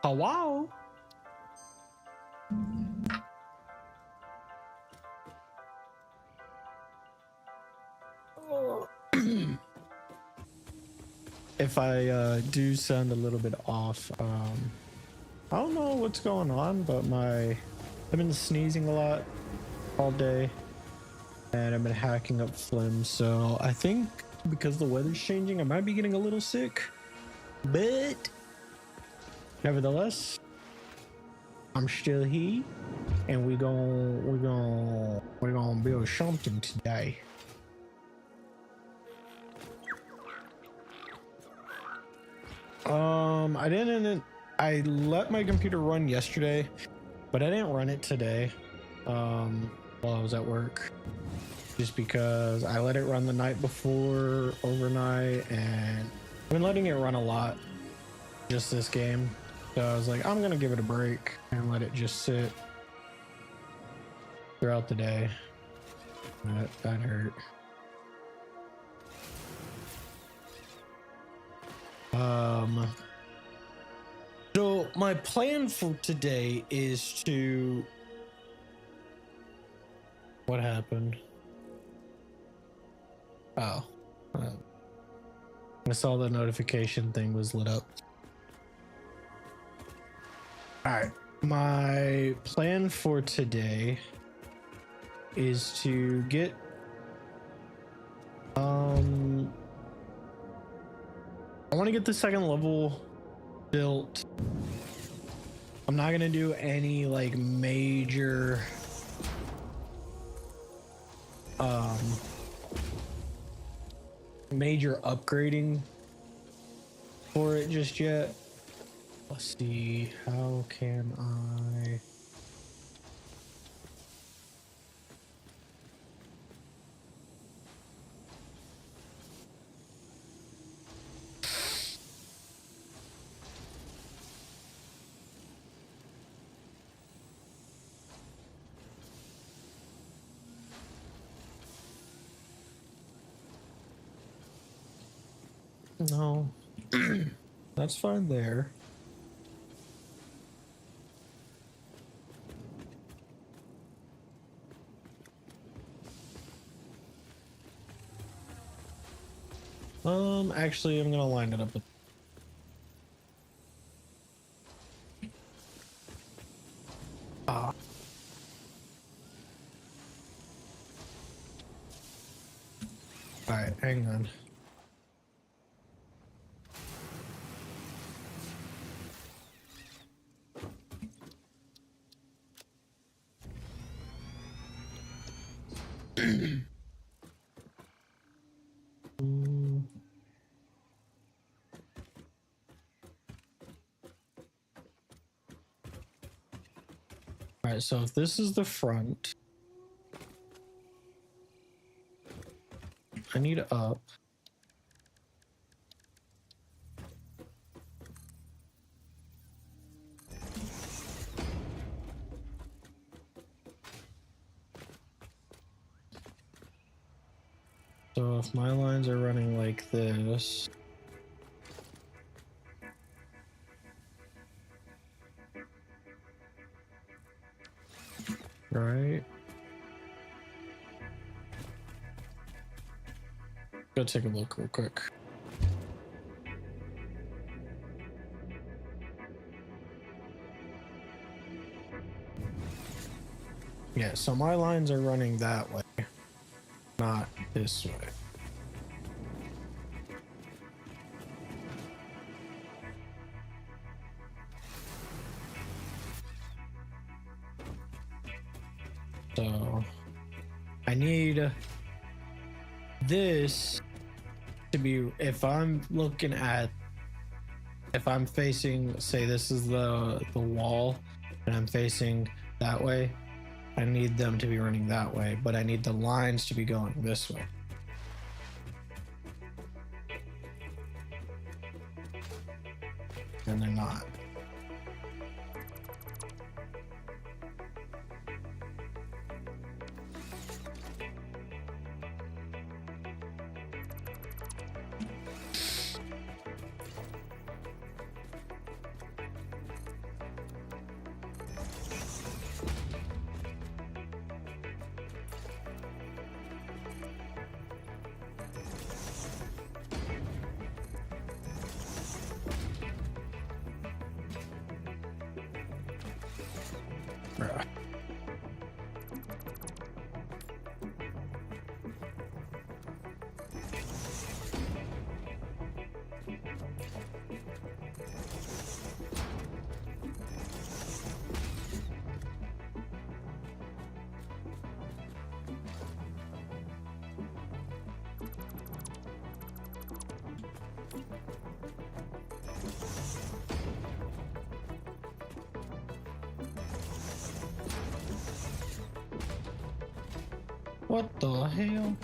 Hello? If I do sound a little bit off, I don't know what's going on, but I've been sneezing a lot all day and I've been hacking up phlegm, so I think because the weather's changing I might be getting a little sick, but nevertheless I'm still here and we're gonna build something today. I let my computer run yesterday, but I didn't run it today while I was at work, just because I let it run the night before overnight, and I've been letting it run a lot just this game, so I was like, I'm gonna give it a break and let it just sit throughout the day. That hurt. So my plan for today is to... What happened? Oh, I saw the notification thing was lit up. All right, my plan for today is to get I want to get the second level built. I'm not gonna do any like major upgrading for it just yet. Let's see, how can I... No, that's fine there. Actually, I'm gonna line it up with... All right, hang on. All right, so if this is the front, I need up. So if my lines are running like this, right? Go take a look real quick. Yeah, so my lines are running that way, not this way. So I need this to be, if I'm facing, say this is the wall and I'm facing that way, I need them to be running that way, but I need the lines to be going this way. And they're not. What the hell?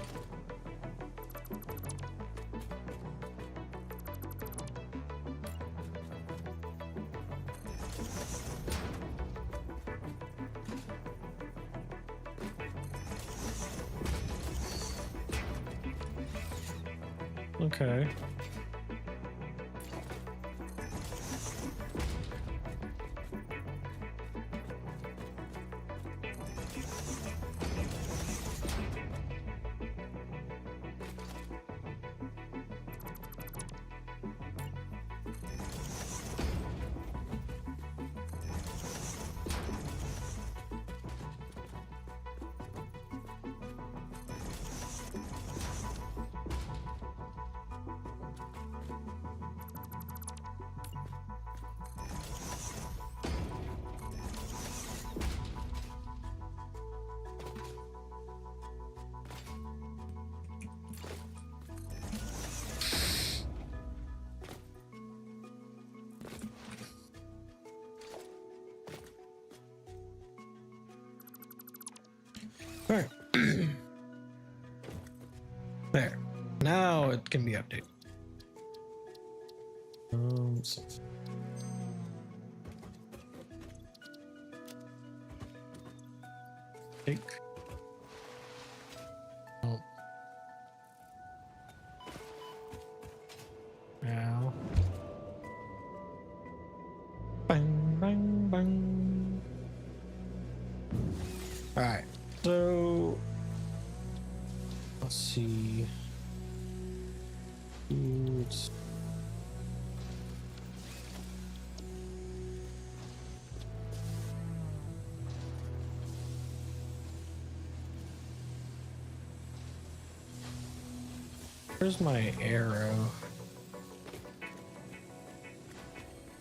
Okay. All right. There. Now it can be updated. So take. Oh. Now. Bang, bang, bang. All right. So let's see. Oops. Where's my arrow?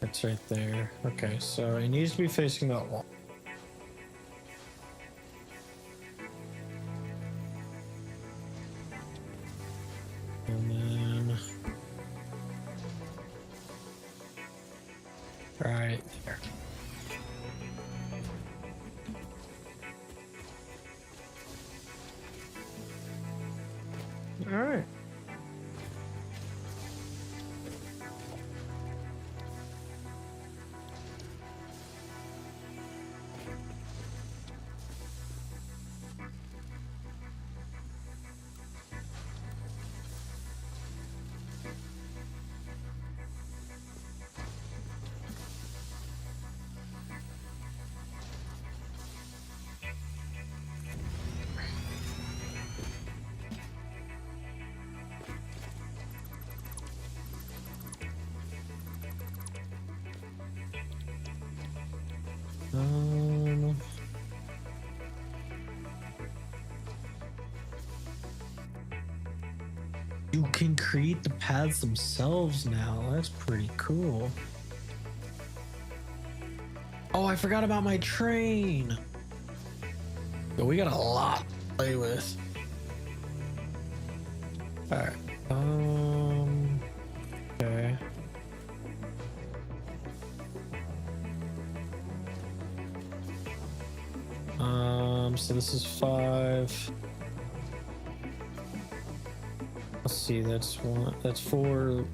It's right there. Okay, so it needs to be facing that wall. And then right there. All right. You can create the paths themselves now. That's pretty cool. Oh, I forgot about my train. Yo, we got a lot to play with. All right. Okay. So this is 5. Let's see, that's 4,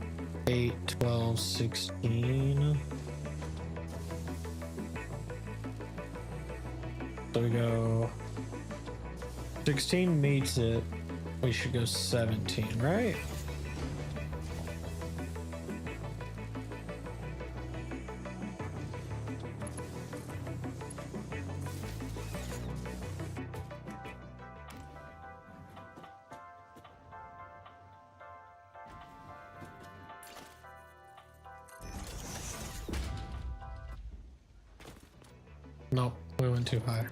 8, 12, 16. So we go 16 meets it. We should go 17, right? Nope, we went too high.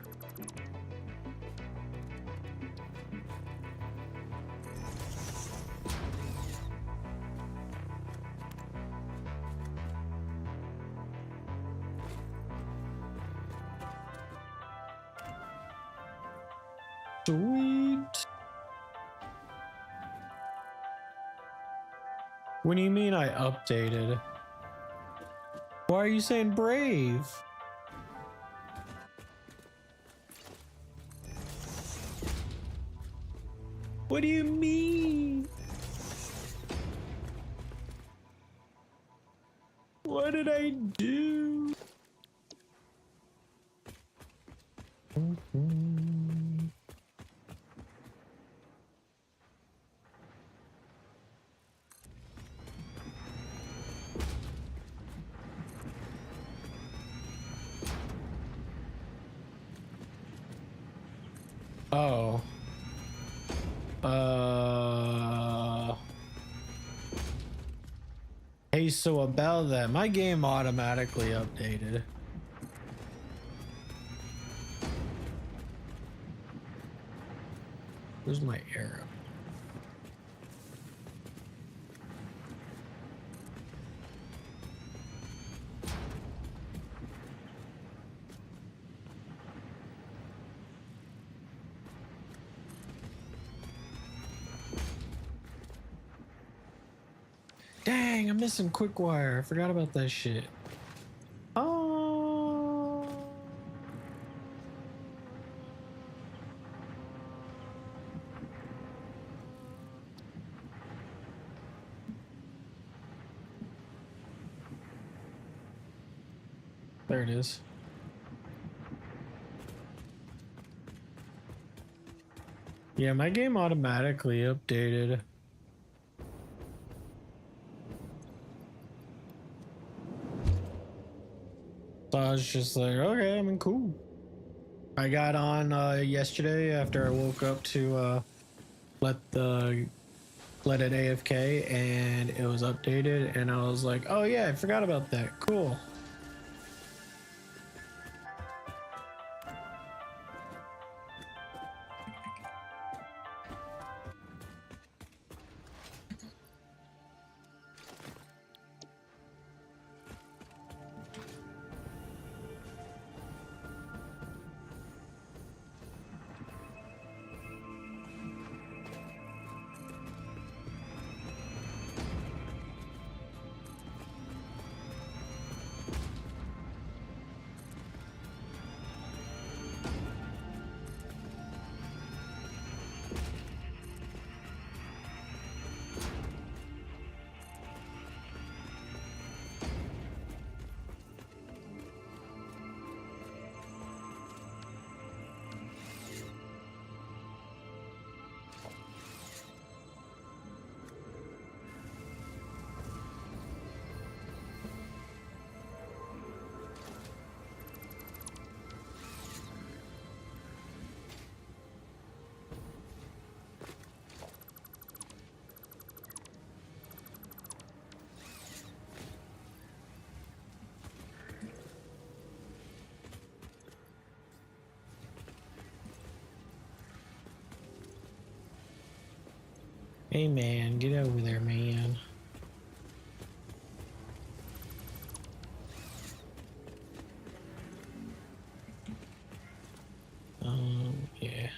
Sweet. What do you mean I updated? Why are you saying brave? What do you mean? What did I do? Oh. Hey, so about that, my game automatically updated. Where's my arrow? Dang, I'm missing quick wire. I forgot about that shit. Oh. There it is. Yeah, my game automatically updated. So I was just like, okay, I mean, cool. I got on yesterday after I woke up to let it AFK, and it was updated, and I was like, oh yeah, I forgot about that. Cool. Hey man, get over there, man. Yeah.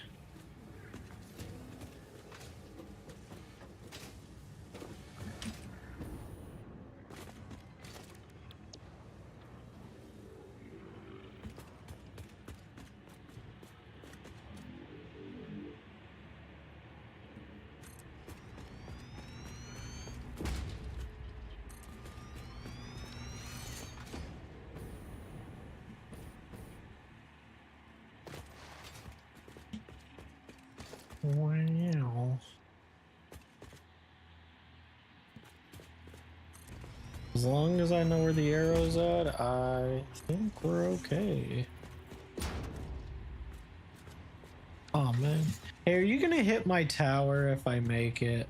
Wow. As long as I know where the arrow's at, I think we're okay. Oh man. Hey, are you gonna hit my tower if I make it?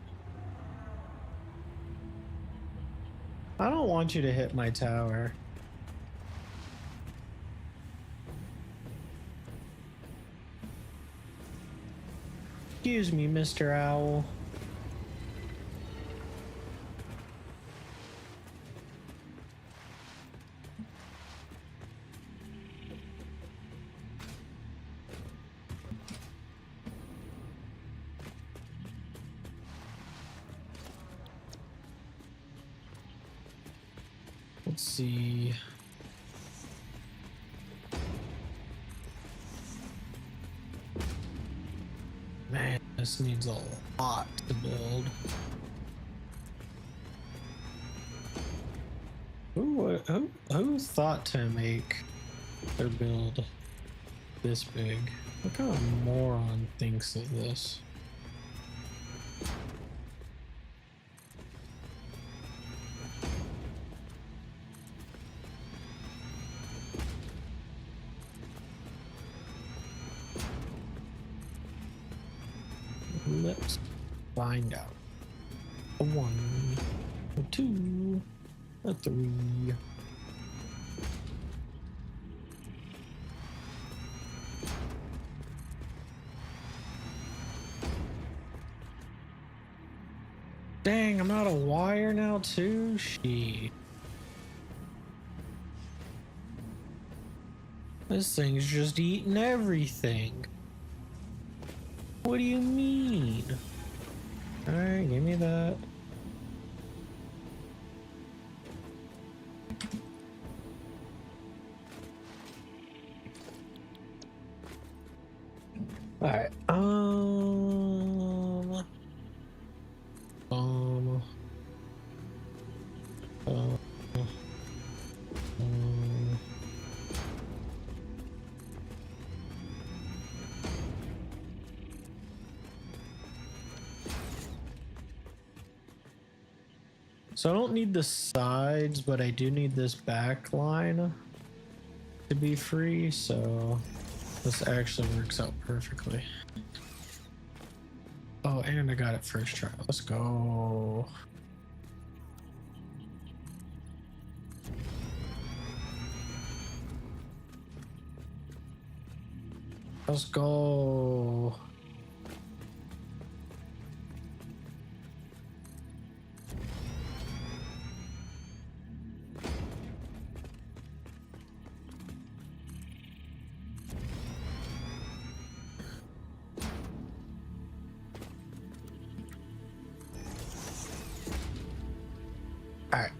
I don't want you to hit my tower. Excuse me, Mr. Owl. Let's see. Man, this needs a lot to build. Who thought to make their build this big? What kind of moron thinks of this? Let's find out. A 1, a 2, a 3. Dang, I'm out of wire now too? Shit. This thing's just eating everything. What do you mean? Alright, give me that. Alright, so I don't need the sides, but I do need this back line to be free, so this actually works out perfectly. Oh, and I got it first try. Let's go. Let's go. Alright.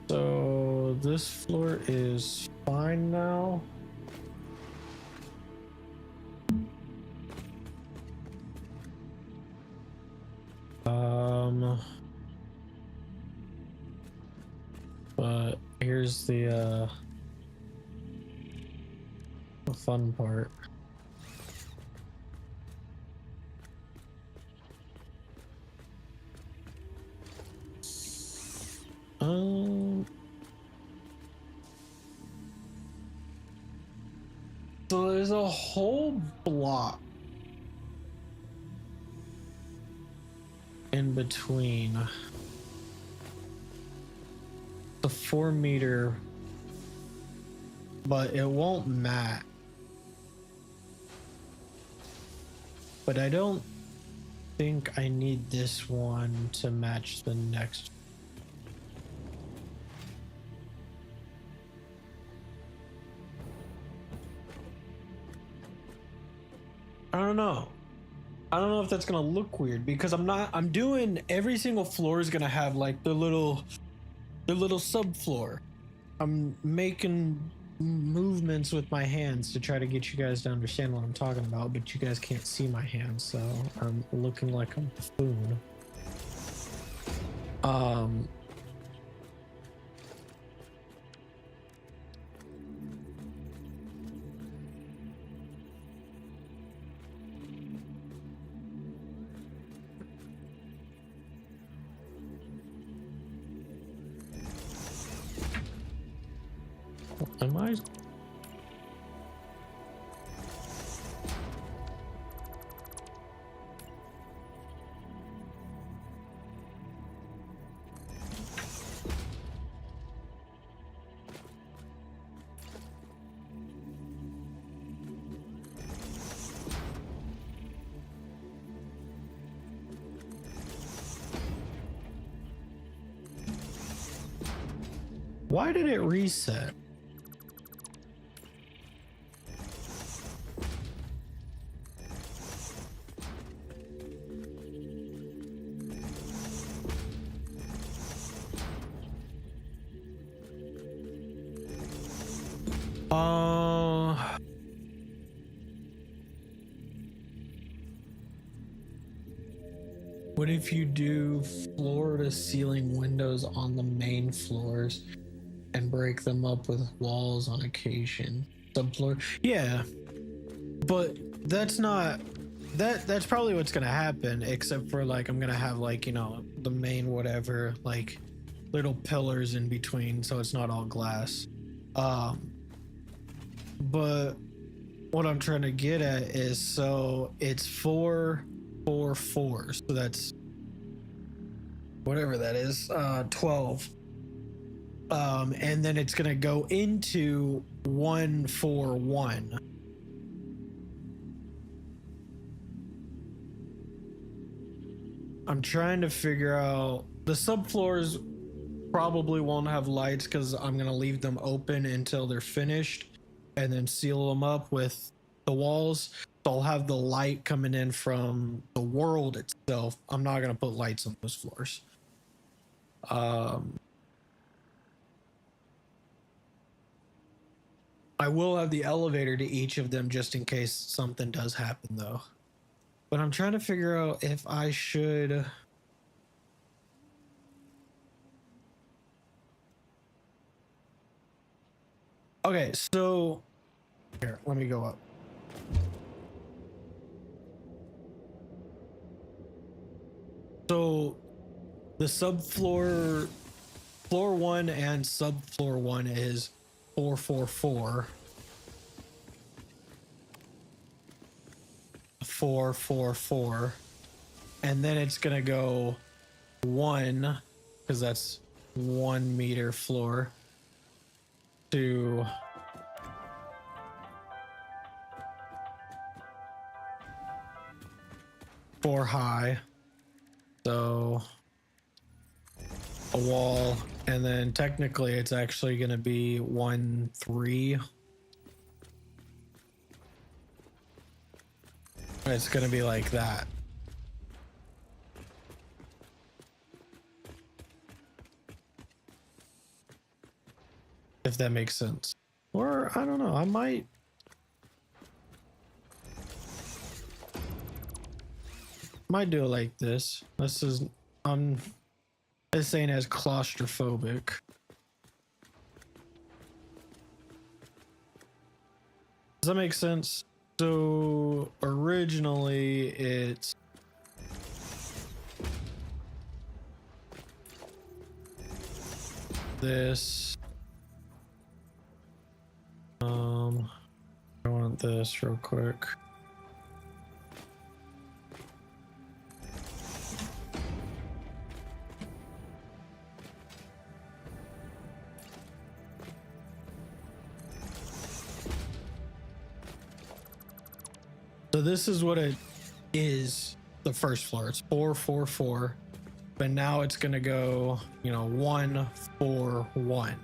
So this floor is fine now. But here's the fun part. So there's a whole block in between the 4 meter, but it won't match. But I don't think I need this one to match the next. I don't know. I don't know if that's gonna look weird because I'm doing every single floor is gonna have like the little subfloor. I'm making movements with my hands to try to get you guys to understand what I'm talking about, but you guys can't see my hands, so I'm looking like a buffoon. Am I? Why did it reset? What if you do floor to ceiling windows on the main floors and break them up with walls on occasion? Subfloor? Yeah, but that's not that's probably what's gonna happen, except for like I'm gonna have like, you know, the main whatever, like little pillars in between so it's not all glass. But what I'm trying to get at is, so it's 4 4 4, so that's whatever that is, 12. And then it's gonna go into 1 4 1. I'm trying to figure out the subfloors. Probably won't have lights because I'm gonna leave them open until they're finished and then seal them up with the walls. So I'll have the light coming in from the world itself. I'm not gonna put lights on those floors. I will have the elevator to each of them just in case something does happen though. But I'm trying to figure out if I should. Okay, so here, let me go up. So the subfloor, floor 1 and subfloor 1 is 4 4 4. 4 4 4. And then it's gonna go 1, because that's 1 meter floor, to 4 high, so a wall, and then technically it's actually going to be 1 3. It's going to be like that. If that makes sense. Or I don't know, I might do it like this. This ain't as claustrophobic. Does that make sense? So originally it's this. I want this real quick. So this is what it is, the first floor. It's 4 4 4, but now it's gonna go, you know, 1 4 1.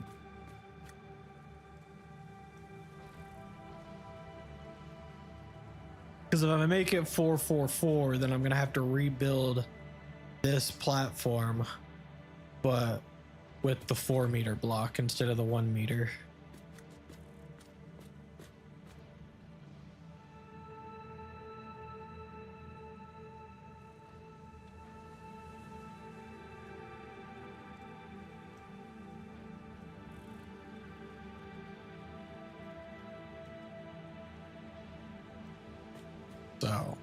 Because if I make it 4 4 4, then I'm gonna have to rebuild this platform, but with the 4 meter block instead of the 1 meter. So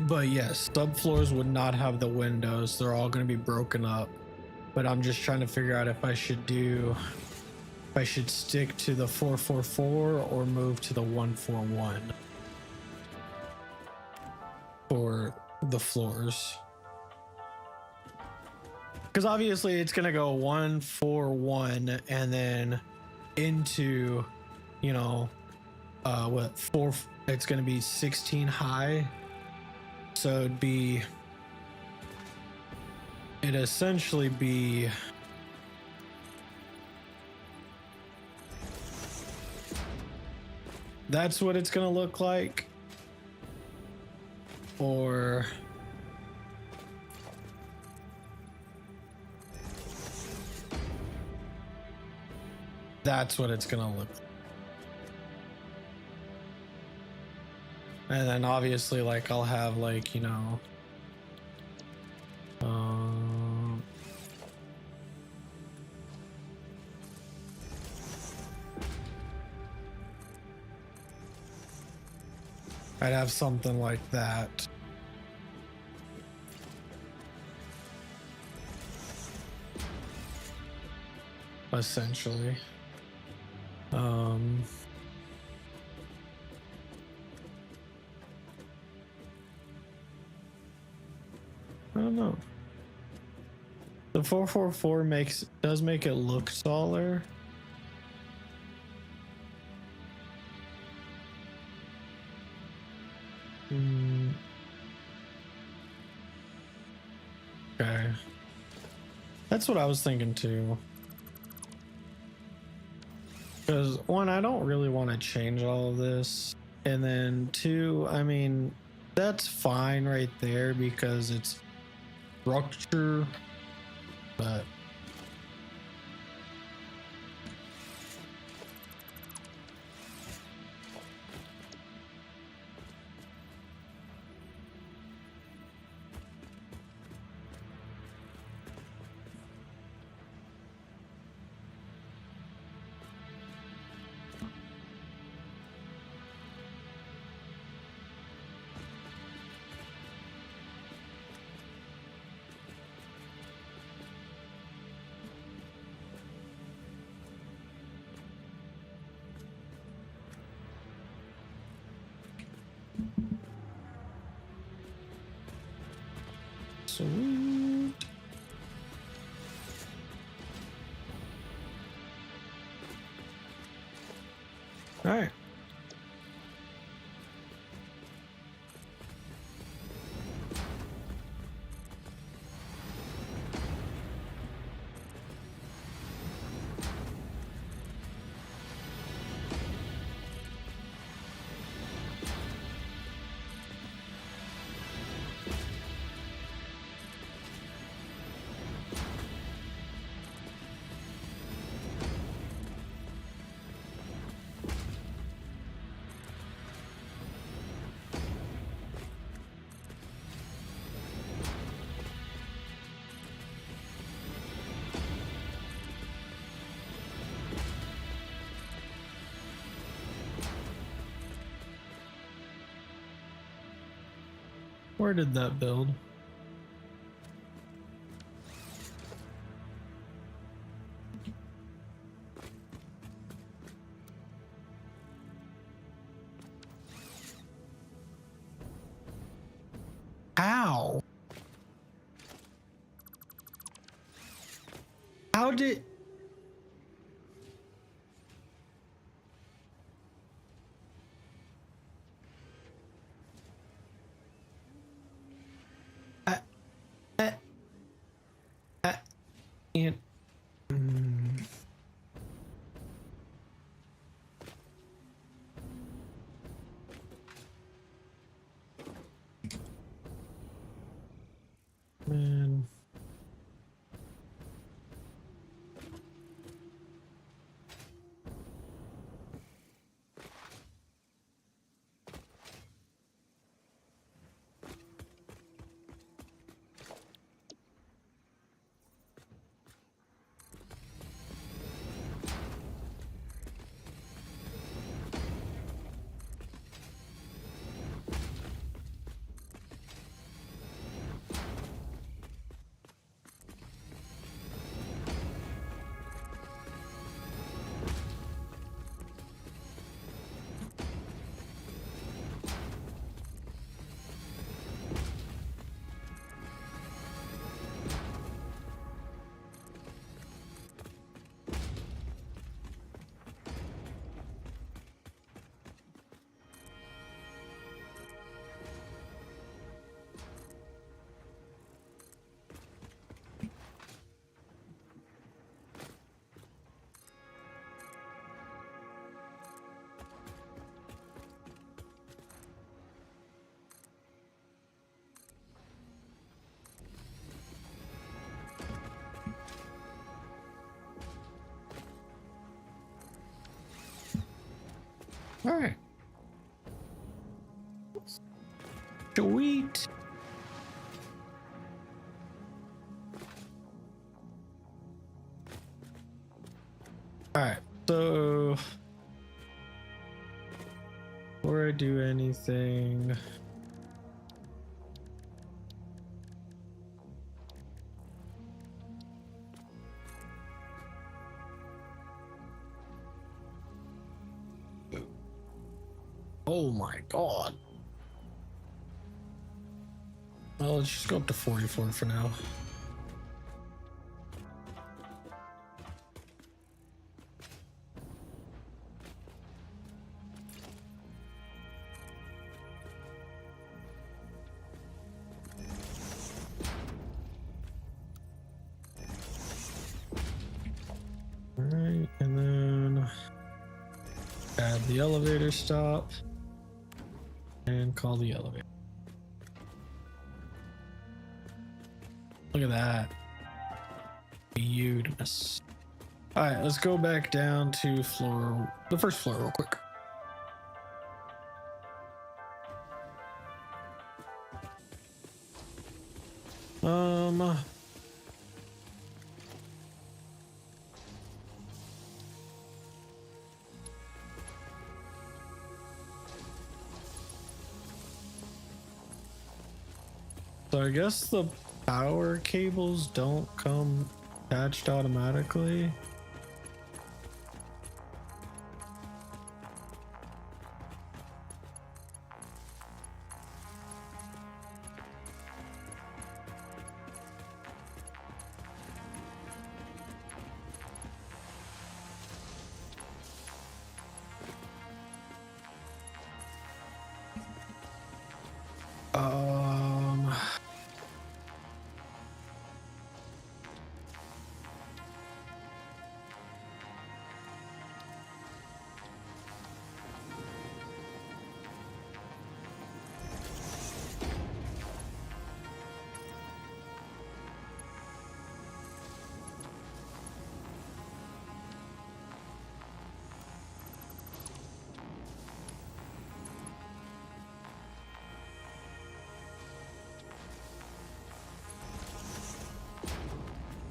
But yes, subfloors would not have the windows. They're all going to be broken up. But I'm just trying to figure out if I should stick to the 444 or move to the 141 for the floors. Because obviously it's going to go 141 and then into, you know, it's going to be 16 high. So it'd essentially be that's what it's going to look like. Or that's what it's gonna look like. And then obviously like I'll have like, you know, I'd have something like that. Essentially. I don't know. The 444 does make it look taller. Okay. That's what I was thinking too. Because one, I don't really want to change all of this. And then two, I mean, that's fine right there because it's structure, but sweet. All right. Where did that build? How? How did... And man. All right. Sweet. All right. So before I do anything, oh my god. Well, let's just go up to 44 for now. All right, and then add the elevator stop and call the elevator. Look at that. Beautiful. All right, let's go back down to the first floor real quick. So I guess the power cables don't come attached automatically.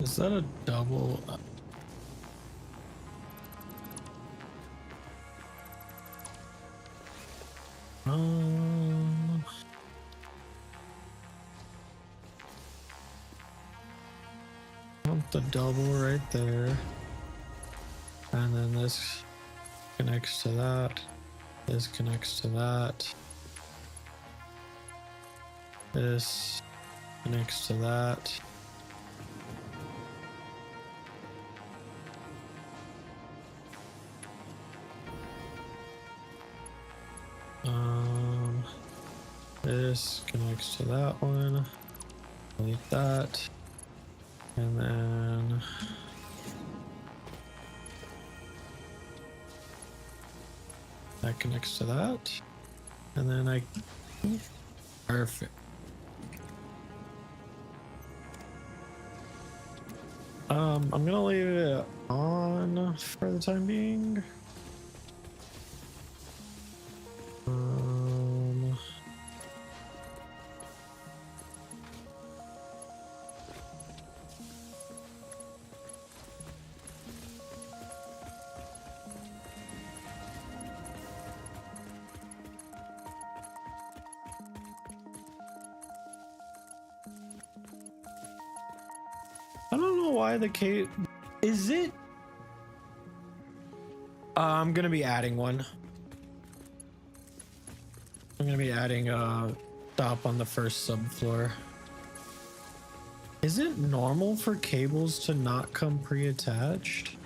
Is that a double? Want the double right there, and then this connects to that. This connects to that. This connects to that. This connects to that one. Delete that. And then that connects to that. And then perfect. I'm gonna leave it on for the time being. I don't know why the cable is it. I'm gonna be adding one. I'm gonna be adding a stop on the first subfloor. Is it normal for cables to not come pre-attached?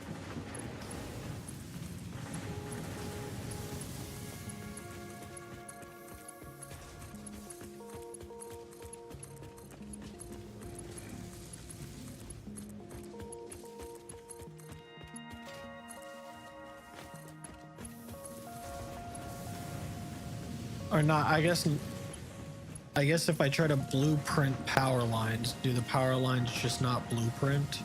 Or not, I guess if I try to blueprint power lines, do the power lines just not blueprint?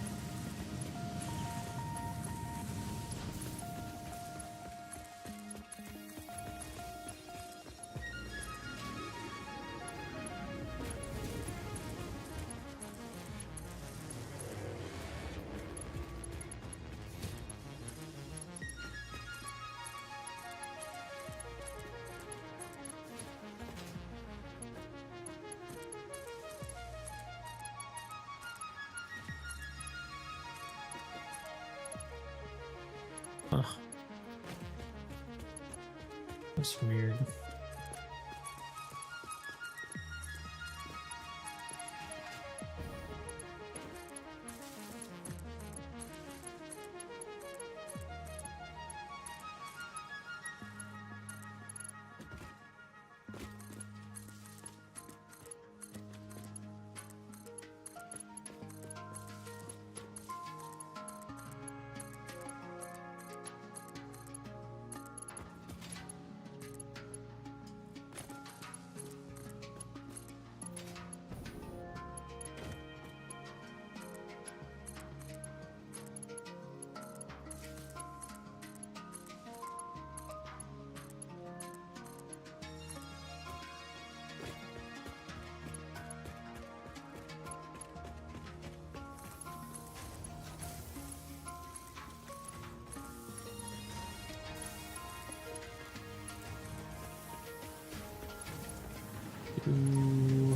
Huh. That's weird. Ooh.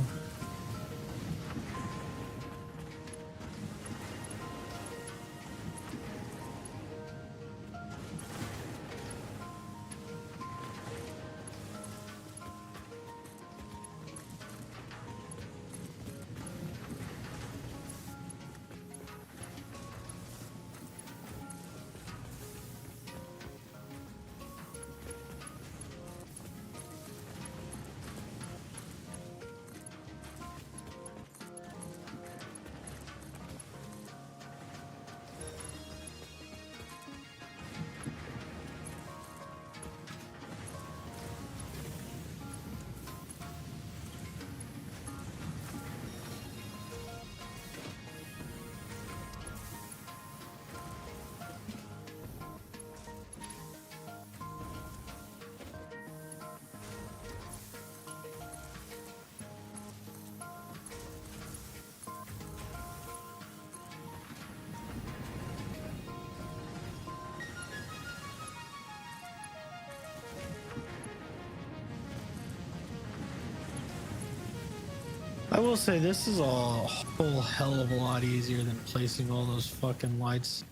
I will say this is a whole hell of a lot easier than placing all those fucking lights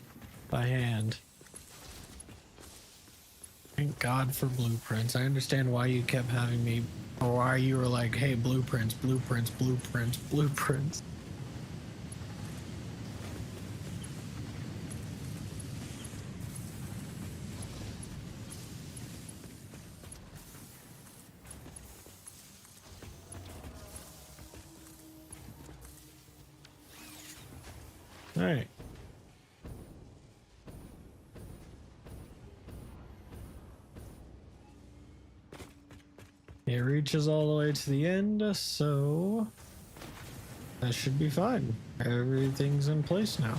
by hand. Thank God for blueprints. I understand why you kept having me, or why you were like, hey, blueprints, blueprints, blueprints, blueprints. All right. It reaches all the way to the end, so that should be fine. Everything's in place now.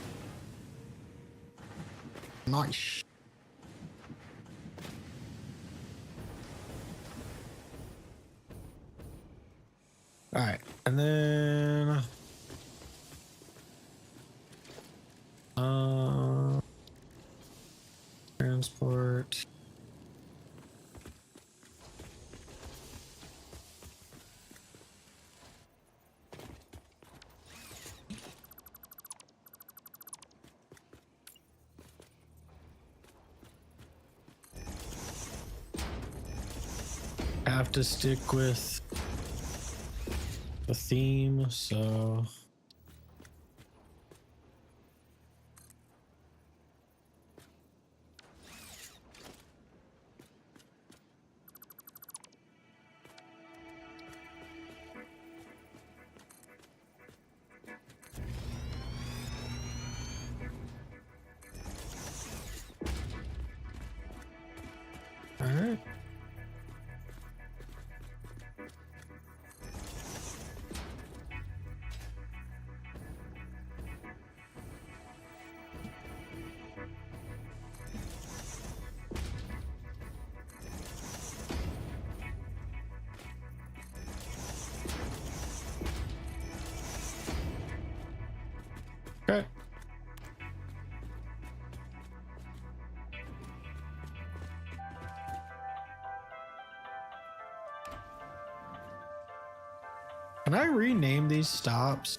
Nice. All right, and then transport. Have to stick with the theme, so all right. Okay. Can I rename these stops?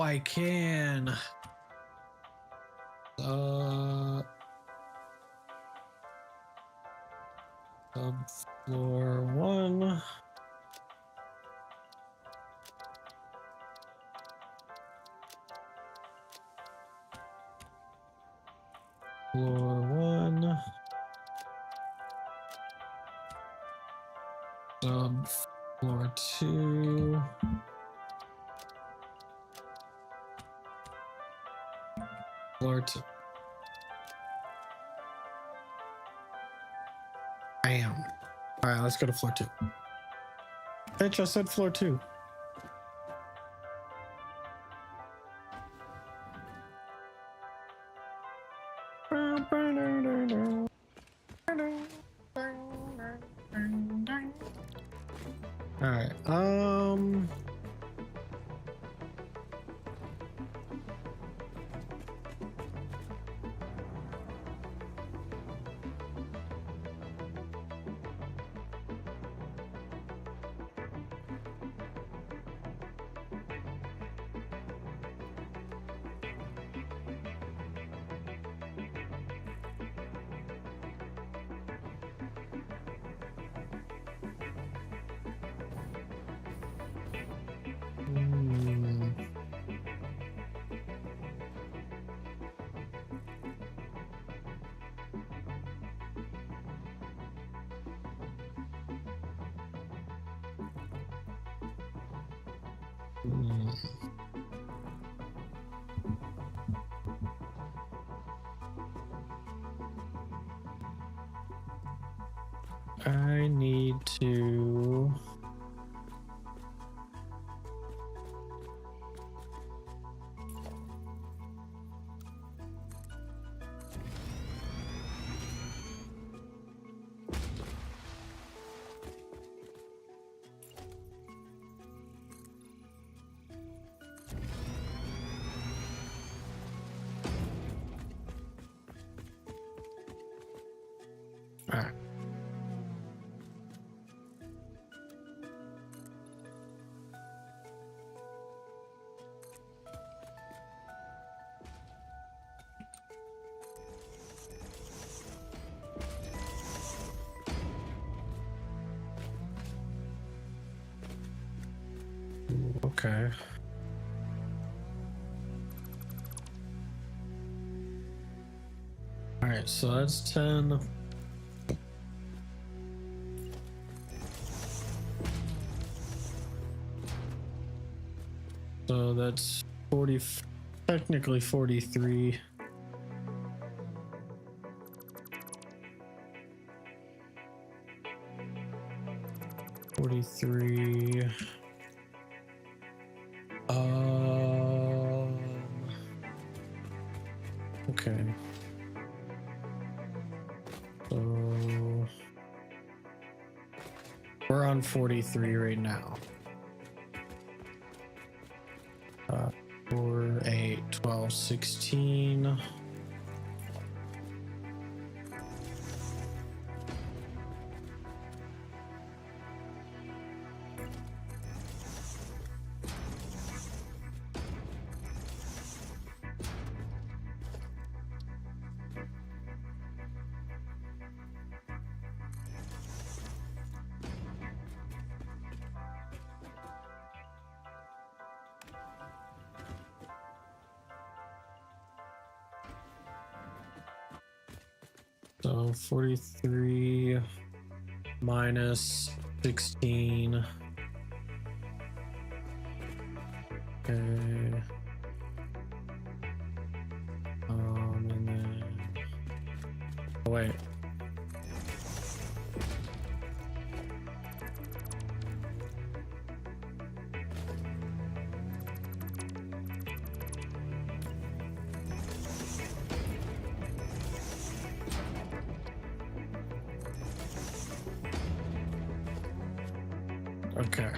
I can. Floor 1. Floor 1. Floor 2. Floor 2. Bam. All right, let's go to floor 2. Bitch, I said floor 2. All right. I need to. All right. Okay. All right, so that's 10. So that's 40, technically 43. Okay. So we're on 43 right now. 4, 8, 12, 16. So 43 minus 16. Okay. And then, oh wait. Okay.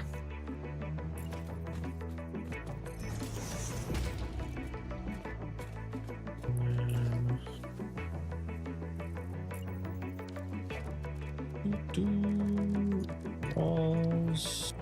Walls.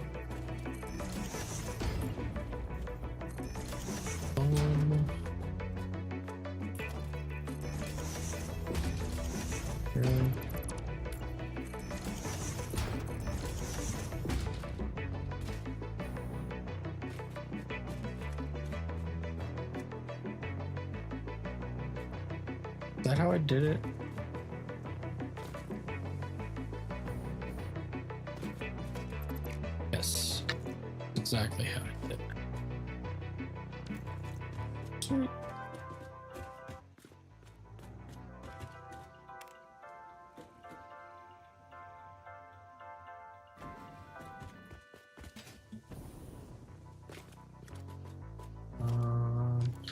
that how I did it? Yes, exactly how I did it. Sweet.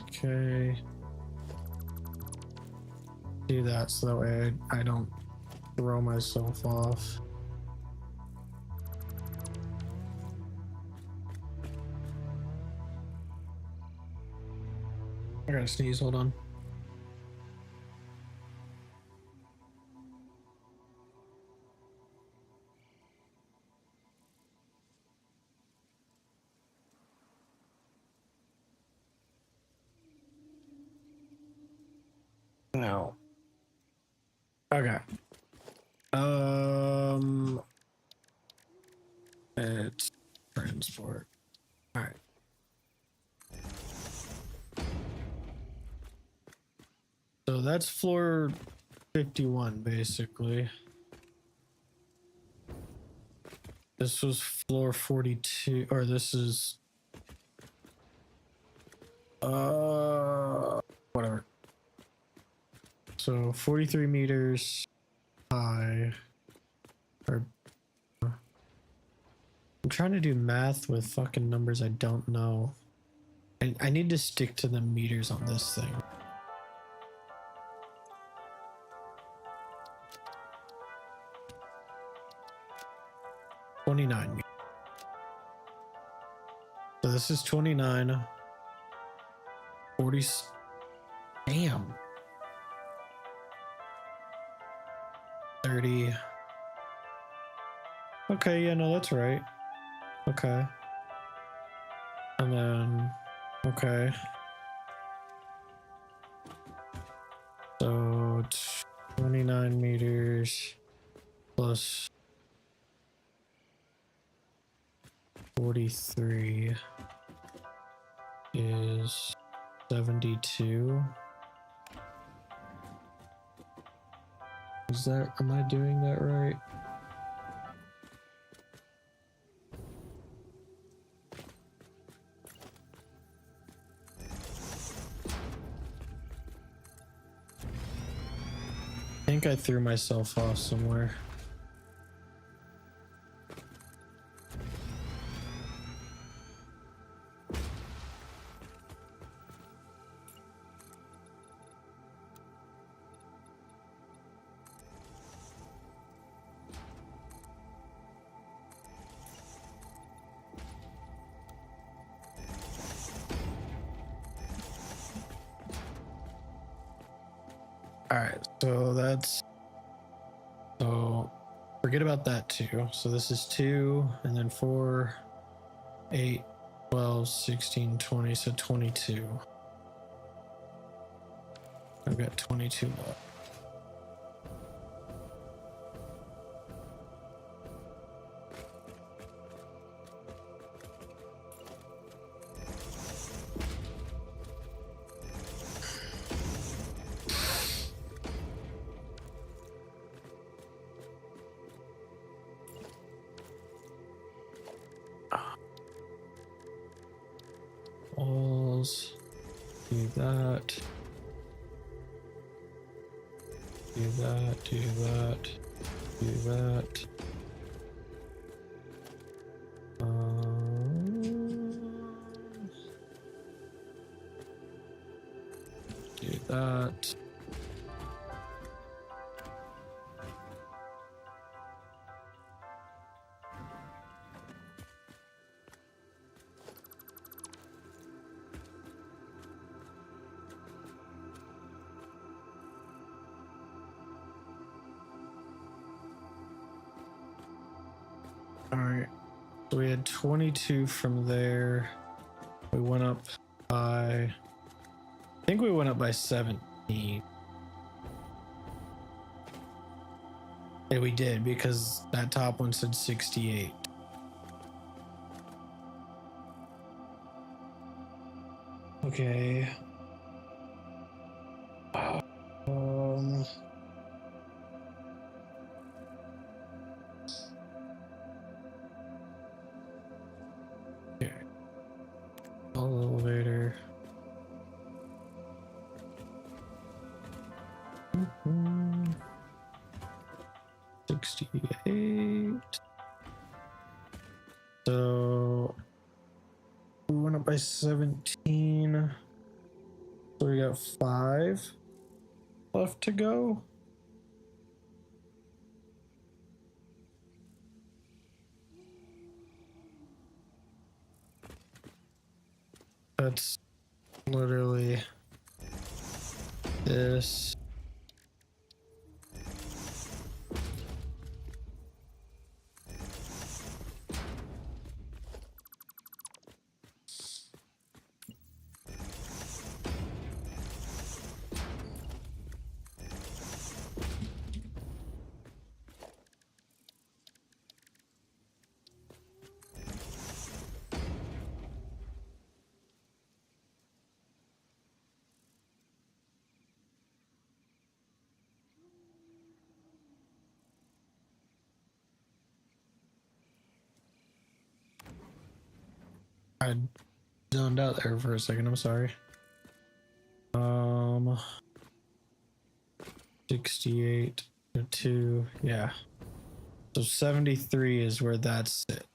Okay. Do that so that way I don't throw myself off. I gotta sneeze, hold on. No. Okay. It's transport. All right. So that's floor 51, basically. This was floor 42, or this is whatever. So 43 meters high. Or I'm trying to do math with fucking numbers I don't know. I need to stick to the meters on this thing. $29. So this is 29. 40. Damn. 30. Okay, yeah, no, that's right. Okay. And then, okay. So 29 meters plus 43 is 72. Is that, am I doing that right? I think I threw myself off somewhere. All right, so that's, so forget about that too. So this is 2 and then 4, 8, 12, 16, 20, so 22. I've got 22 left. Walls, do that, do that, do that, do that. Do that. All right, so we had 22 from there. We went up by, I think we went up by 17. Yeah, we did, because that top one said 68. Okay. We went up by 17. So we got 5 left to go. That's literally this. I zoned out there for a second. I'm sorry. 68 to 2. Yeah. So 73 is where that's it.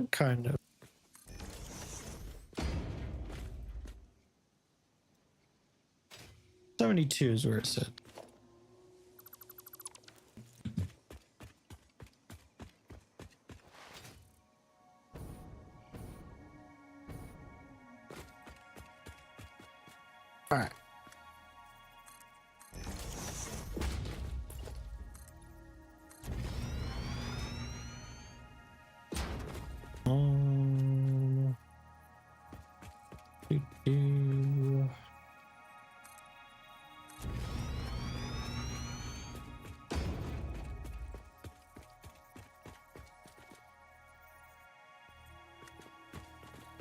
Kind of. 72 is where it said. All right. Do-do.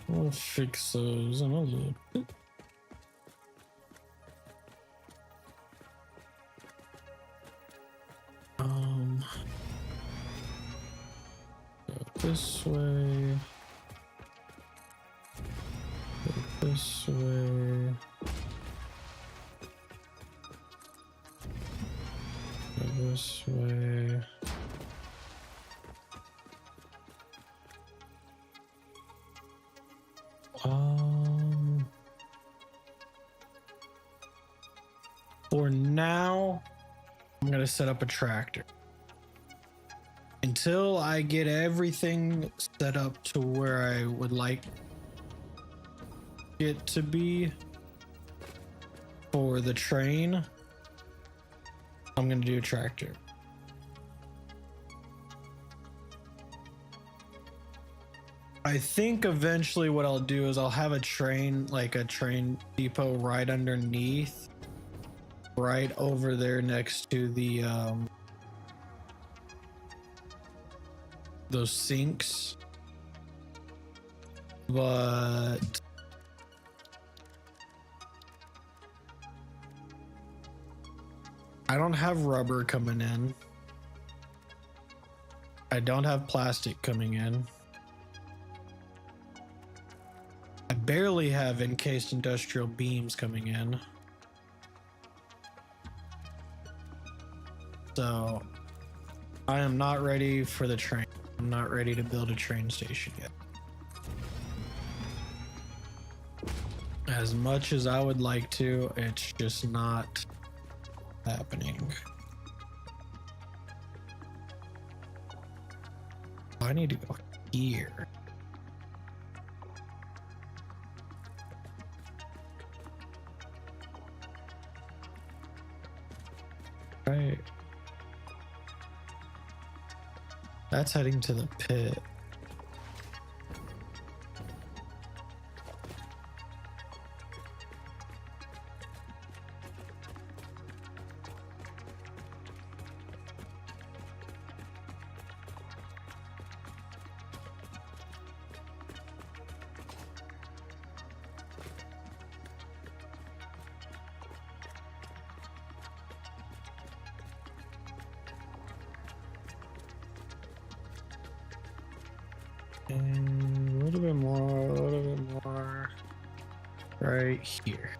We'll fix those in a little bit. Go this way. Go this way. Go this way. For now, I'm gonna set up a tractor. Until I get everything set up to where I would like it to be for the train, I'm gonna do a tractor. I think eventually what I'll do is I'll have a train, like a train depot right underneath, right over there next to the those sinks, but I don't have rubber coming in. I don't have plastic coming in. I barely have encased industrial beams coming in. So I am not ready for the train. I'm not ready to build a train station yet. As much as I would like to, it's just not happening. I need to go here. Right. That's heading to the pit. And a little bit more, a little bit more. Right here.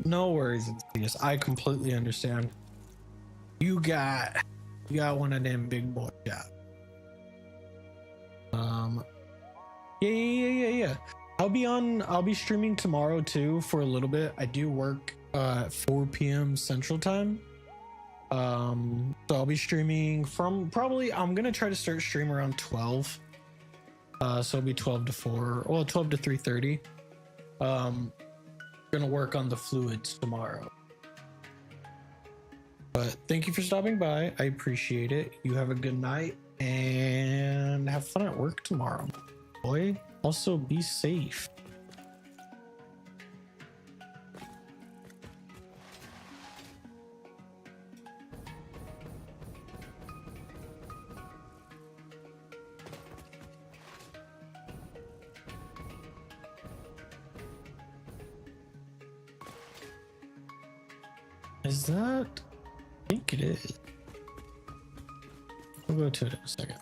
No worries, yes, I completely understand. You got one of them big boy jobs. Yeah. I'll be streaming tomorrow too for a little bit. I do work at 4 p.m. Central Time. So I'll be streaming from probably I'm gonna try to start stream around 12. So it'll be 12 to 4, well 12 to 3:30. Gonna work on the fluids tomorrow. But thank you for stopping by. I appreciate it. You have a good night and have fun at work tomorrow. Boy, also be safe. Is that? I think it is. We'll go to it in a second.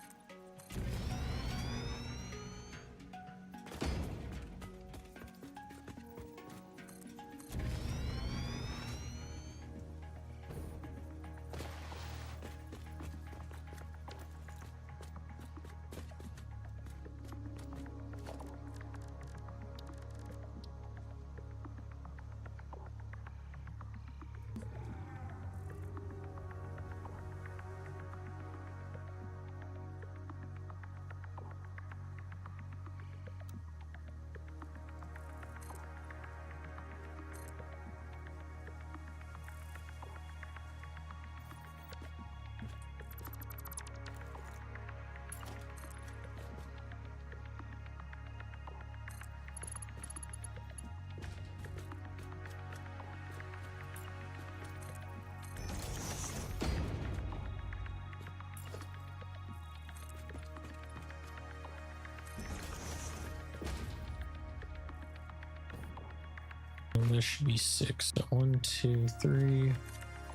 And there should be 6. So 1, 2, 3,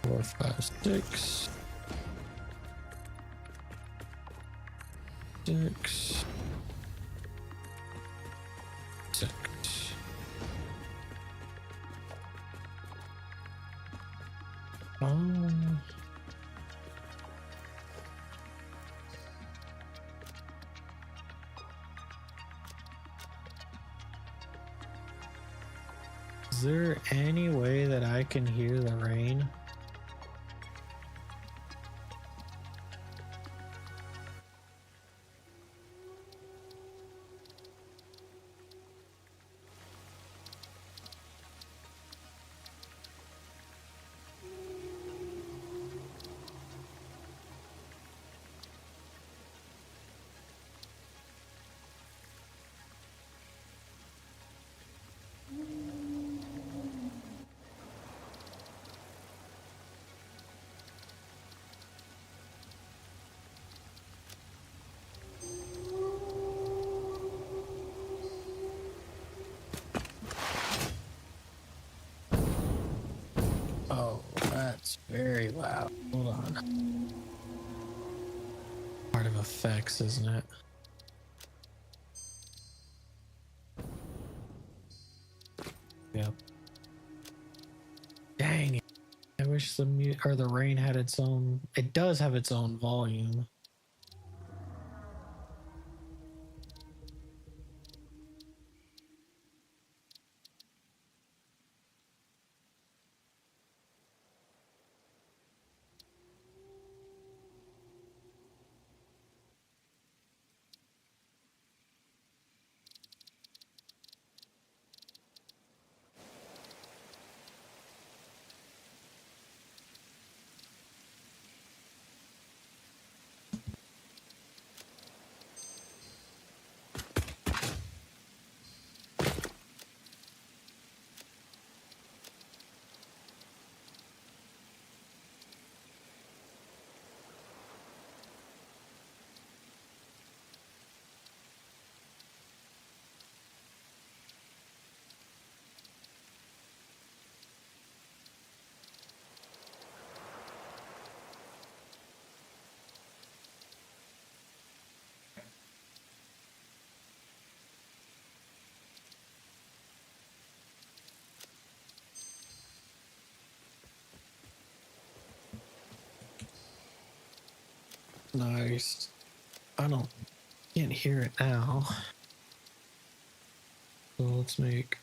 4, 5, 6. 6. 6. Is there any way that I can hear the rain? Oh, that's very loud. Hold on. Part of effects, isn't it? Yep. Dang it. I wish the the rain had its own. It does have its own volume. nice. Can't hear it now. So let's make.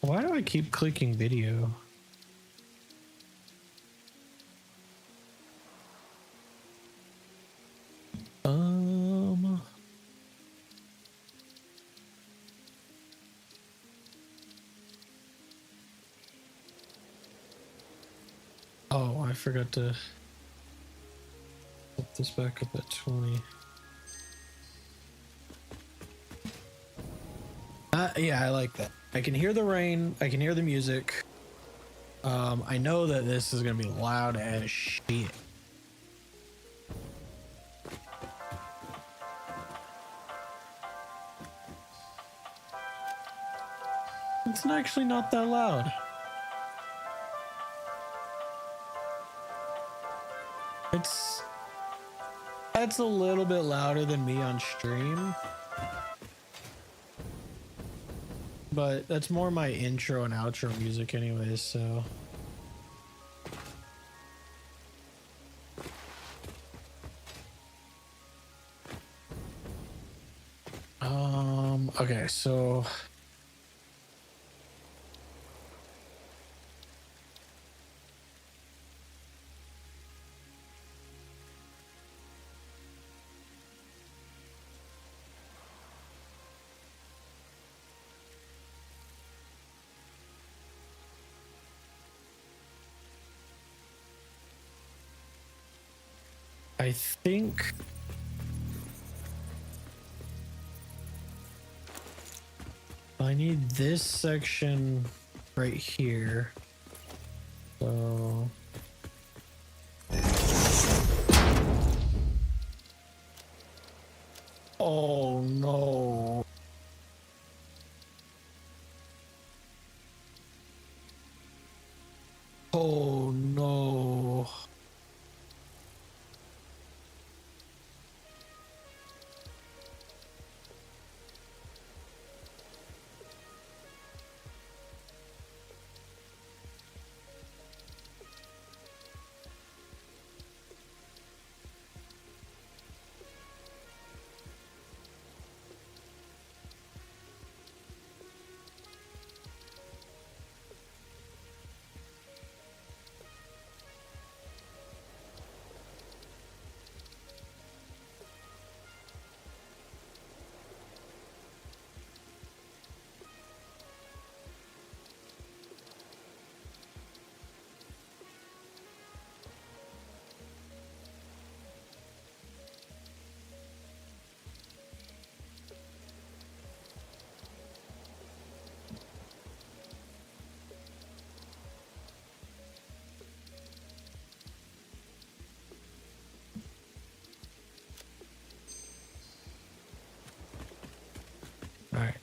Why do I keep clicking video? Oh, I forgot to put this back up at 20. Yeah, I like that. I can hear the rain. I can hear the music. I know that this is gonna be loud as shit. It's actually not that loud. It's a little bit louder than me on stream, but that's more my intro and outro music anyways, so. Okay, so I think I need this section right here. So oh no. Oh no. All right.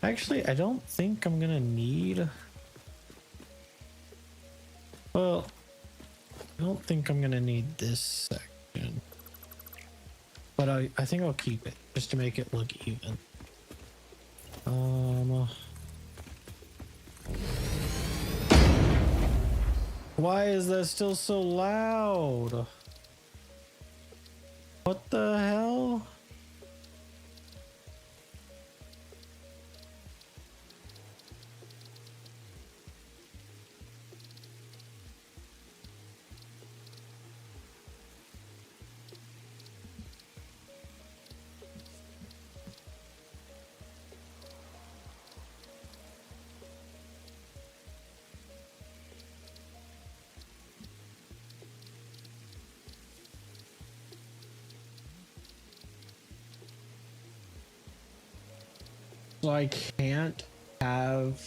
Actually, I don't think I'm gonna need. Well, I don't think I'm gonna need this section, but I think I'll keep it just to make it look even. Why is that still so loud? What the hell? So I can't have.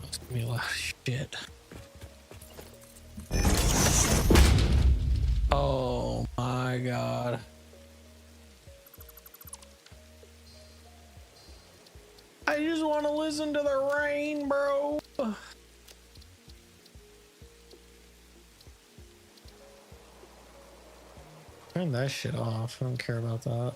That's gonna be a lot of shit. Oh my god. I just want to listen to the rain, bro. Turn that shit off. I don't care about that.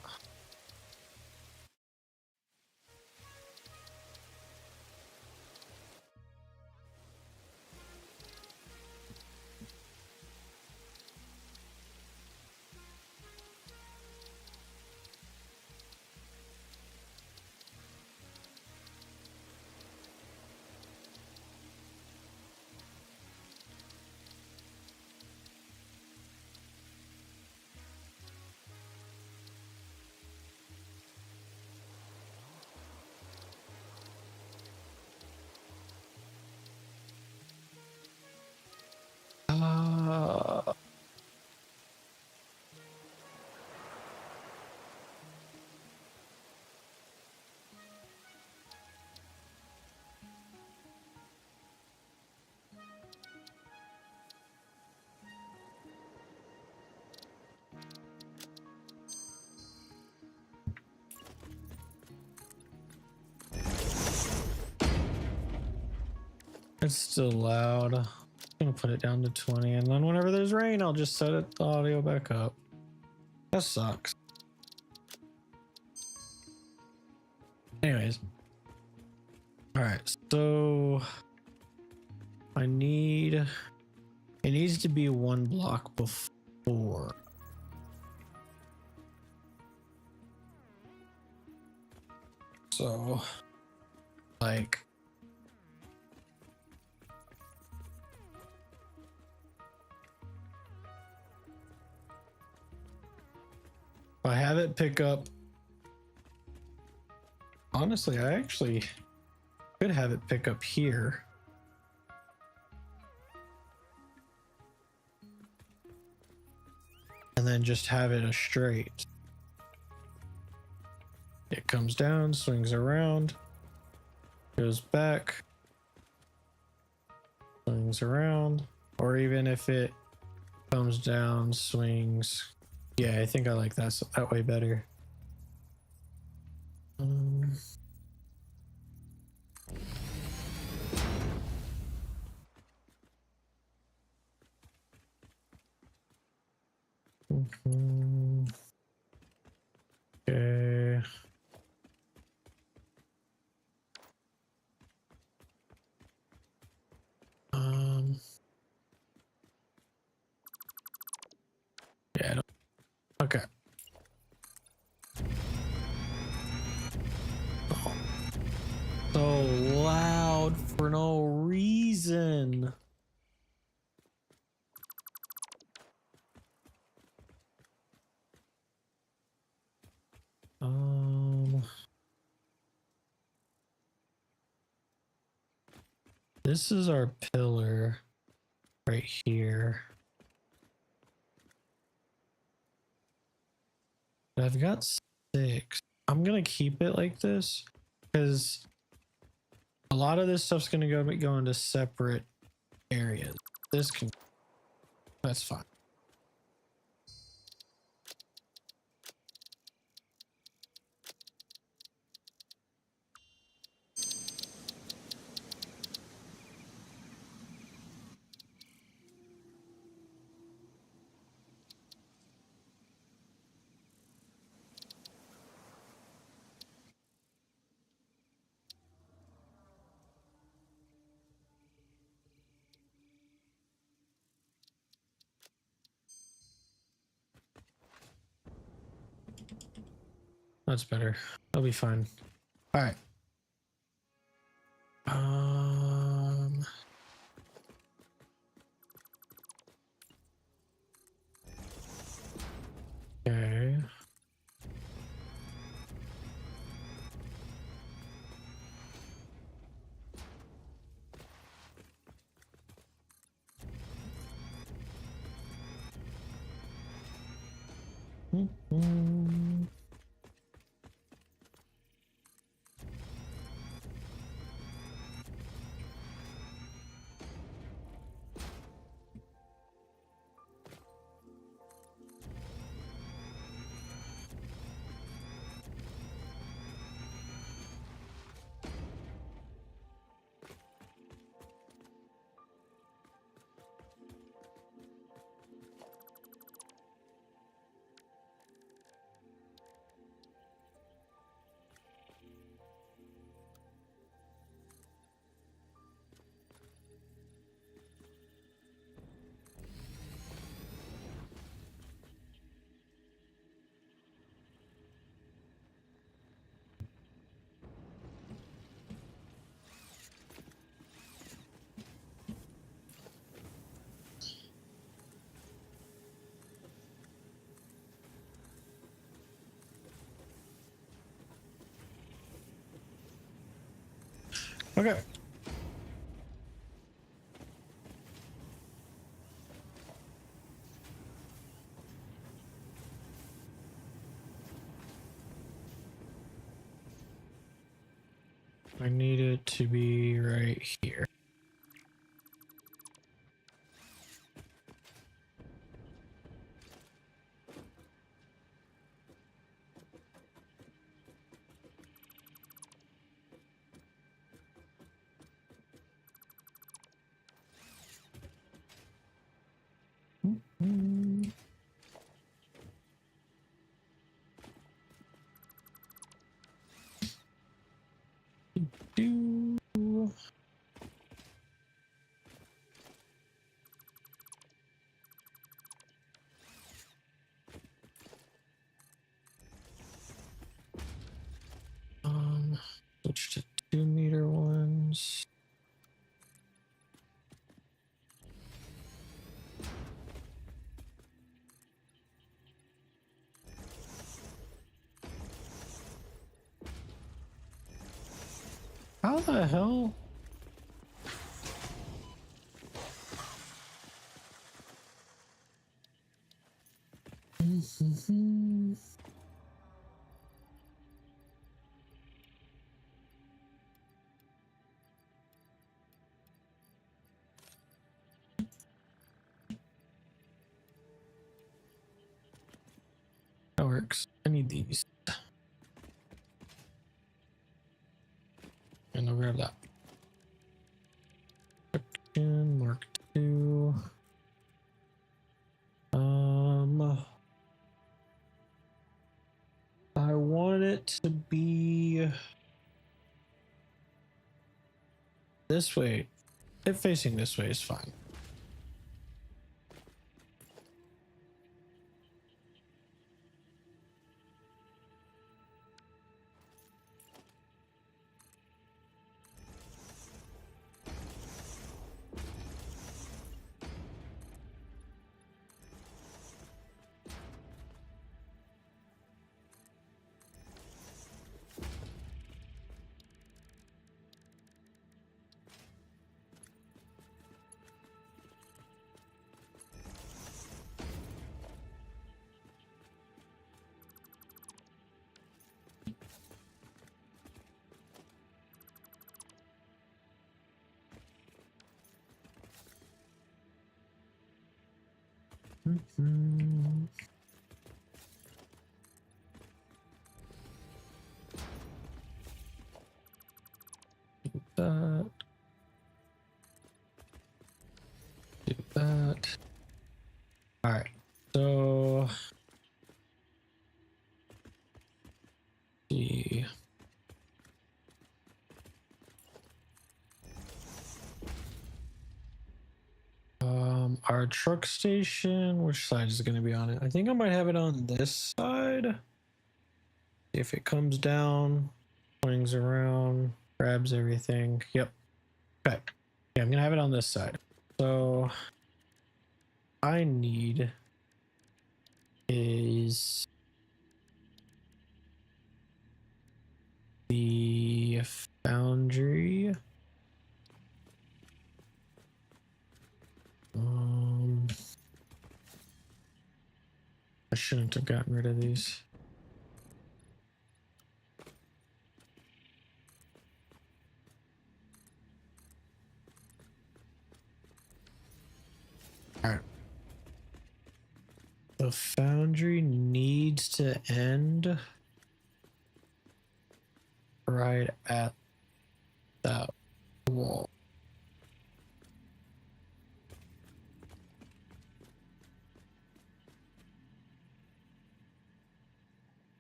It's still loud. I'm gonna put it down to 20, and then whenever there's rain, I'll just set the audio back up. That sucks. Anyways. Alright, so it needs to be one block before. So, like, if I have it pick up, honestly, I actually could have it pick up here. And then just have it a straight. It comes down, swings around, goes back, swings around, or even if it comes down, swings. Yeah, I think I like that way better. Okay. Yeah, I don't, okay. Oh, so loud for no reason. This is our pillar right here. I've got 6. I'm gonna keep it like this because a lot of this stuff's gonna go into separate areas. That's fine. That's better. That'll be fine. All right. Okay. Okay. I need it to be right here. Do. Switch to 2-meter ones. How the hell? That works. I need these. And I'll grab that. Section Mark 2. I want it to be this way. It facing this way is fine. That. Do that. All right. So see. Our truck station, which side is it going to be on it? I think I might have it on this side. If it comes down, swings around, grabs everything. Yep. Okay. Yeah, I'm going to have it on this side. So I need is the foundry. shouldn't have gotten rid of these. All right. The foundry needs to end right at that wall.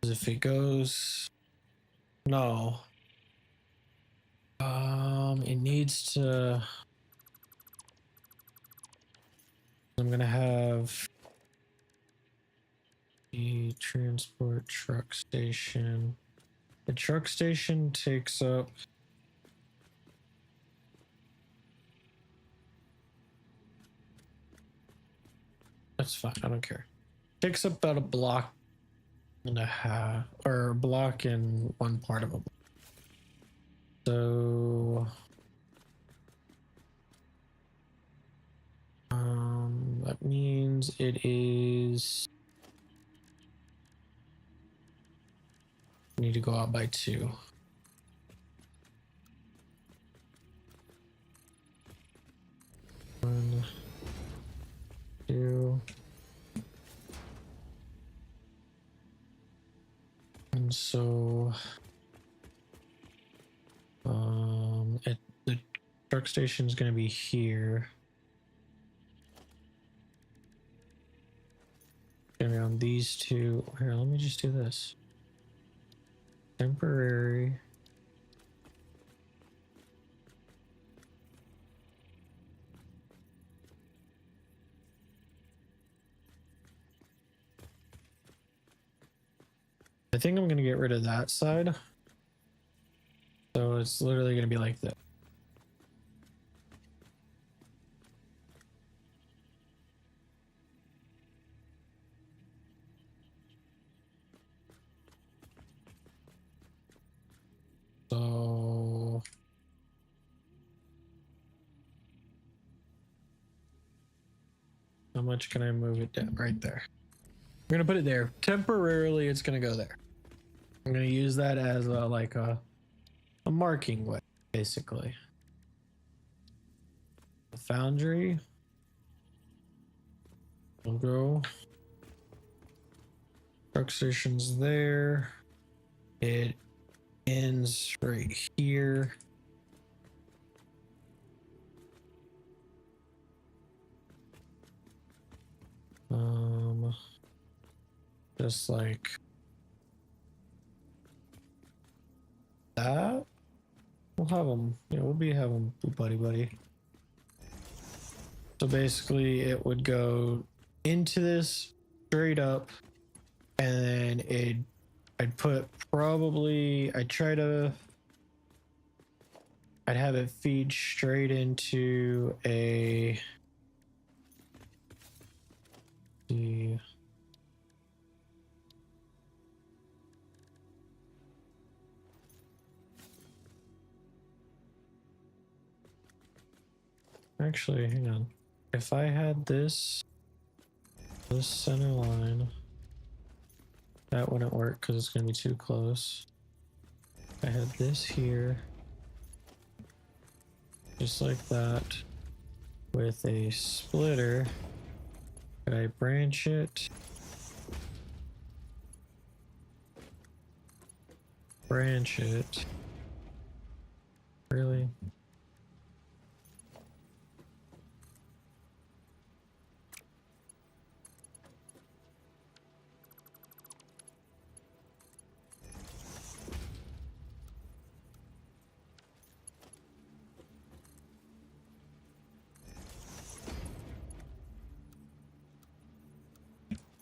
If it goes, no. It needs to. I'm gonna have the transport truck station. The truck station takes up. That's fine. I don't care. Takes up about a block and a half, or a block in one part of a block. So that means it is. I need to go out by 2. One, 2. And so the truck station is going to be here. Gonna be on these 2. Here, let me just do this. Temporary. I think I'm gonna get rid of that side. So it's literally gonna be like this. So how much can I move it down? Right there. I'm gonna put it there. Temporarily, it's gonna go there. I'm gonna use that as a like a marking way, basically. The foundry will go. Truck station's there. It ends right here. Just like that. We'll have them, yeah, we'll be having buddy. So basically it would go into this straight up, and then I'd put probably, I'd have it feed straight into the actually, hang on. If I had this center line, that wouldn't work because it's going to be too close. I had this here, just like that, with a splitter. Could I branch it? Branch it. Really?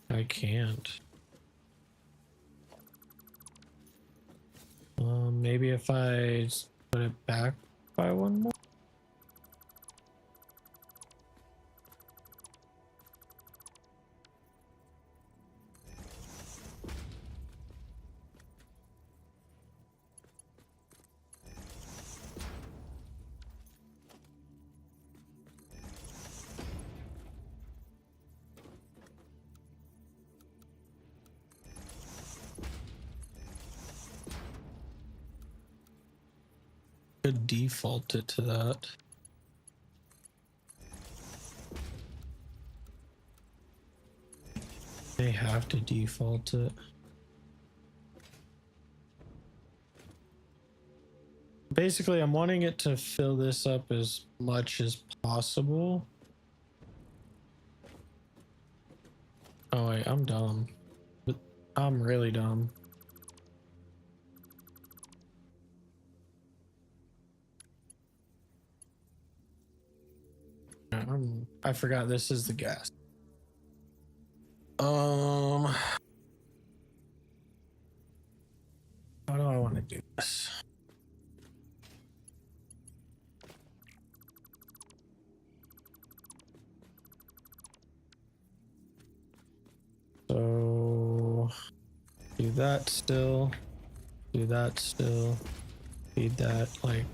I can't. Maybe if I put it back by one more. could default it to that. They have to default it. Basically, I'm wanting it to fill this up as much as possible. Oh wait, I'm dumb. I'm really dumb. I forgot this is the gas. How do I want to do this? So do that still, do that still, feed that like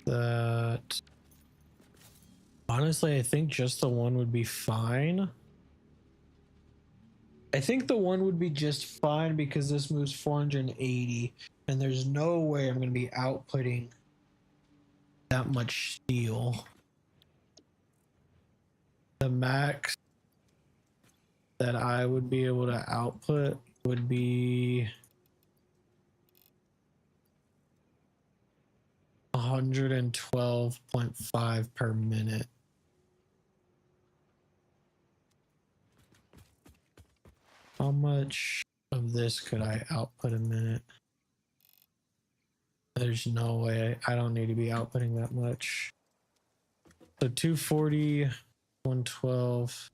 that. Honestly, I think just the one would be fine. I think the one would be just fine because this moves 480 and there's no way I'm going to be outputting that much steel. The max that I would be able to output would be 112.5 per minute. How much of this could I output a minute? There's no way. I don't need to be outputting that much. So 240, 112.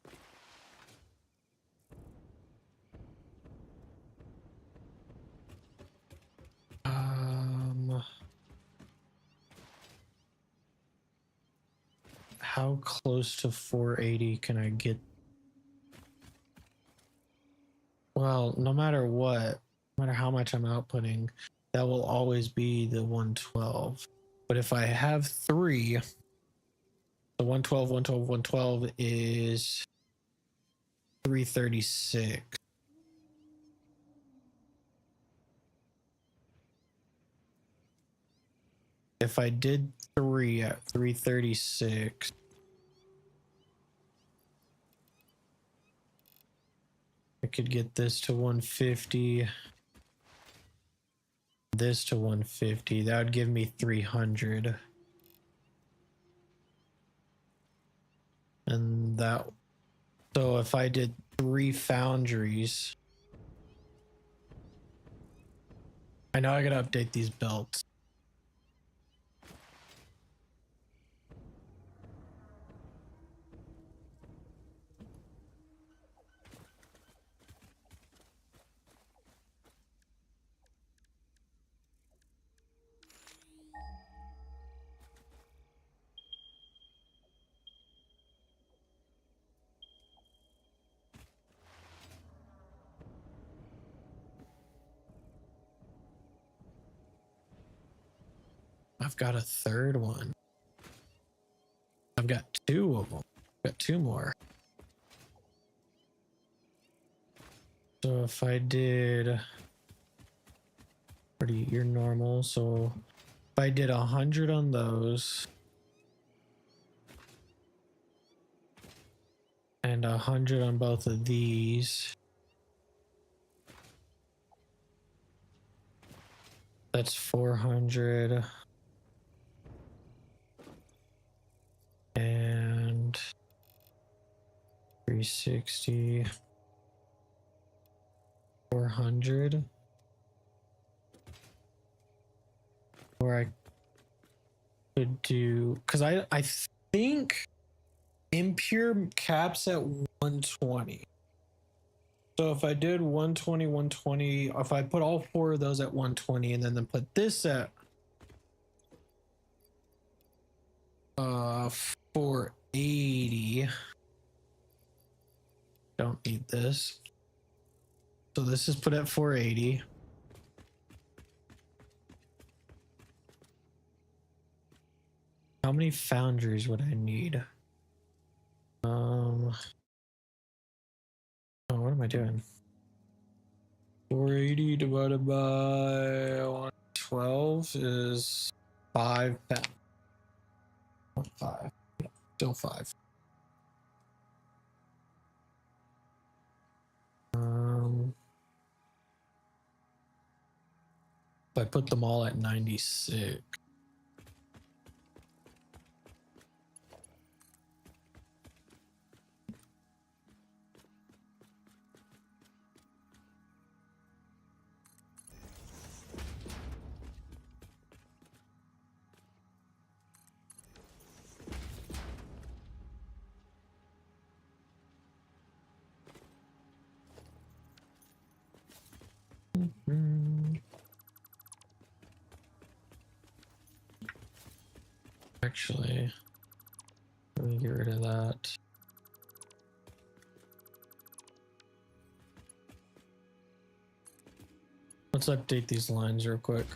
How close to 480 can I get? Well, no matter what, no matter how much I'm outputting, that will always be the 112. But if I have three, the 112, 112, 112 is 336. If I did three at 336, I could get this to 150, this to 150. That would give me 300. And that, so if I did 3 foundries, I know I gotta update these belts. I've got a third one. I've got 2 of them. I've got 2 more. So if I did, you're normal. So if I did 100 on those and 100 on both of these, that's 400 and 360, 400. Or I could do, because I think impure caps at 120. So if I did 120, 120, if I put all 4 of those at 120 and then put this at 480. Don't need this. So this is put at 480. How many foundries would I need? Oh, what am I doing? 480 280 divided by 112 is 5 pounds. 5. Yeah, still 5. If I put them all at 96. Actually, let me get rid of that. Let's update these lines real quick.